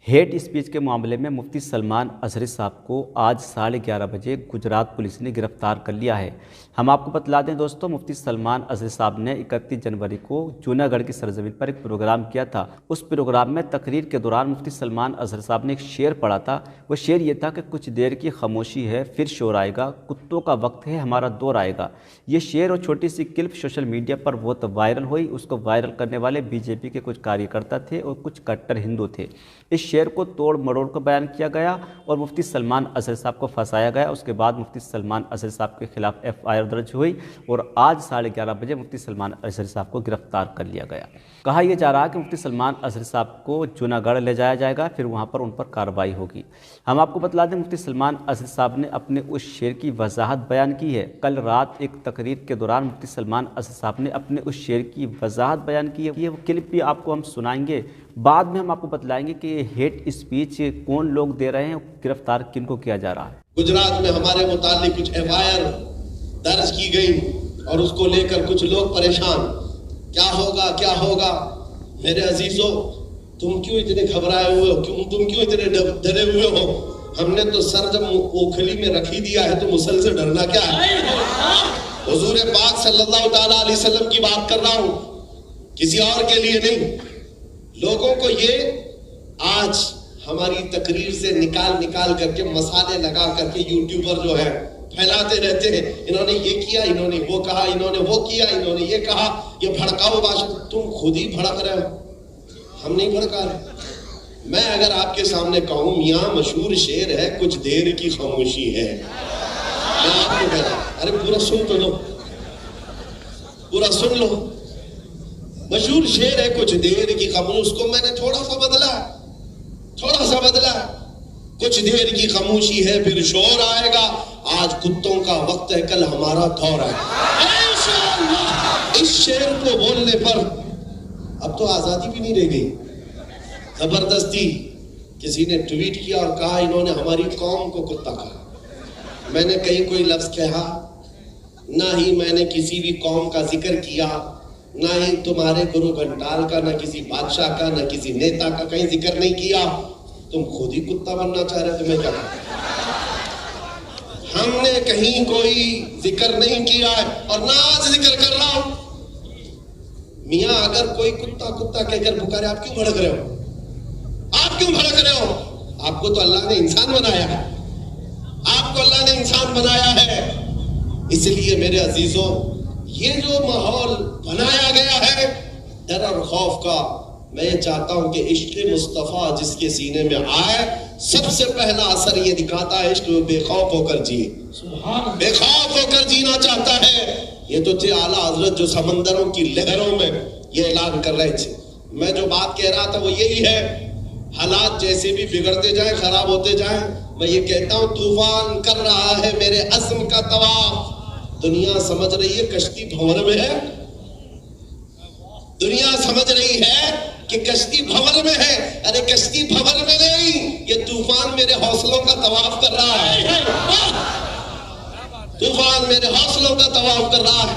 Hate speech के मामले में मुफ्ती सलमान अजहरी साहब को आज 11:30 बजे गुजरात पुलिस ने गिरफ्तार कर लिया है। हम आपको बतला दें दोस्तों, मुफ्ती सलमान अजहरी साहब ने 31 जनवरी को जूनागढ़ की सरजमीन पर एक प्रोग्राम किया था। उस प्रोग्राम में तकरीर के दौरान मुफ्ती सलमान अजहरी साहब ने एक शेर पढ़ा था। वो शेर ये था कि कुछ देर की खामोशी है फिर शोर आएगा, कुत्तों का वक्त है हमारा दौर आएगा। ये शेर और छोटी सी क्लिप सोशल मीडिया पर बहुत वायरल हुई। उसको वायरल करने वाले बीजेपी के कुछ कार्यकर्ता थे और कुछ कट्टर हिंदू थे। इस शेर को तोड़ मरोड़ कर बयान किया गया और मुफ्ती सलमान अजहरी साहब को फंसाया गया। उसके बाद मुफ्ती सलमान अजहरी साहब के खिलाफ FIR दर्ज हुई और आज 11:30 बजे मुफ्ती सलमान अजहरी साहब को गिरफ्तार कर लिया गया। कहा यह जा रहा है कि मुफ्ती सलमान अजहरी साहब को जूनागढ़ ले जाया जाएगा, फिर वहां पर उन पर कार्रवाई होगी। हम आपको बतला दें, मुफ्ती सलमान अजहरी साहब ने अपने उस शेर की वजाहत बयान की है। कल रात एक तकरीर के दौरान मुफ्ती सलमान अजहरी साहब ने अपने उस शेर की वजाहत बयान की है। ये वो क्लिप भी आपको हम सुनाएंगे। बाद में हम आपको बतलाएंगे कि हेट स्पीच कौन लोग दे रहे हैं, गिरफ्तार किनको किया जा रहा है। गुजरात में हमारे मुतालिक कुछ FIR दर्ज की गई और उसको लेकर कुछ लोग परेशान, क्या होगा। मेरे अजीजों, तुम क्यों इतने घबराए हुए हो, तुम क्यों इतने डरे हुए हो? हमने तो सर जब ओखली में रख ही दिया है तो मुसल से डरना क्या है? हुजूर पाक सल्लल्लाहु ताला अलैहि वसल्लम की बात कर रहा हूं, किसी और के लिए नहीं। लोगों को ये आज हमारी तकरीर से निकाल करके मसाले लगा करके यूट्यूबर जो है फैलाते रहते हैं, इन्होंने ये किया, इन्होंने वो कहा, इन्होंने वो किया, इन्होंने ये कहा, ये भड़काऊ भाषण। तुम खुद ही भड़क रहे हो, हम नहीं भड़का रहे। मैं अगर आपके सामने कहूं मियां मशहूर शेर है कुछ देर की खामोशी है, मैं आपको कह रहा हूं, अरे पूरा सुन तो लो, पूरा सुन लो। मशहूर शेर है कुछ देर की खामोशी, उसको मैंने थोड़ा सा बदला। कुछ देर की खामोशी है फिर शोर आएगा, आज कुत्तों का वक्त है कल हमारा दौर है। इस शेर को बोलने पर अब तो आजादी भी नहीं रह गई। जबरदस्ती किसी ने ट्वीट किया और कहा इन्होंने हमारी कौम को कुत्ता कहा। मैंने कहीं कोई लफ्ज कहा ना ही मैंने किसी भी कौम का जिक्र किया, ना ही तुम्हारे गुरु घंटाल का, ना किसी बादशाह का, ना किसी नेता का कहीं जिक्र नहीं किया। तुम खुद ही कुत्ता बनना चाह रहे, तुम्हें क्या? हमने कहीं कोई जिक्र नहीं किया है और ना आज जिक्र कर रहा हूं। मियां अगर कोई कुत्ता कहकर पुकारे, आप क्यों भड़क रहे हो? आपको तो अल्लाह ने इंसान बनाया है। इसलिए मेरे अजीजों, ये जो माहौल बनाया गया है डर और खौफ का, मैं ये चाहता हूं कि इश्क मुस्तफा जिसके सीने में आए, सबसे पहला असर ये दिखाता है इश्क में बेखौफ होकर जिए, बेखौफ होकर जीना चाहता है। ये तो थे आला हजरत जो समंदरों की लहरों में ये ऐलान कर रहे थे। मैं जो बात कह रहा था वो यही है, हालात जैसे भी बिगड़ते जाए, खराब होते जाए, मैं ये कहता हूं तूफान कर रहा है मेरे अज़्म का तवाफ। दुनिया समझ रही है कश्ती भंवर में है, दुनिया समझ रही है कि कश्ती भंवर में है। अरे कश्ती भंवर में नहीं, ये तूफान मेरे हौसलों का तवाफ कर रहा है। तूफान मेरे हौसलों का तवाफ कर रहा है।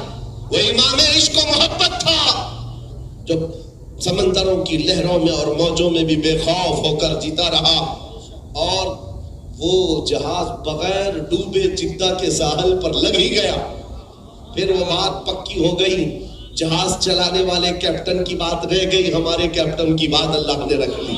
वो इमाम इश्क व मोहब्बत था जो समंदरों की लहरों में और मौजों में भी बेखौफ होकर जीता रहा, और वो जहाज बगैर डूबे जिद्दा के साहल पर लग ही गया। फिर वो बात पक्की हो गई, जहाज चलाने वाले कैप्टन की बात रह गई, हमारे कैप्टन की बात अल्लाह ने रख ली।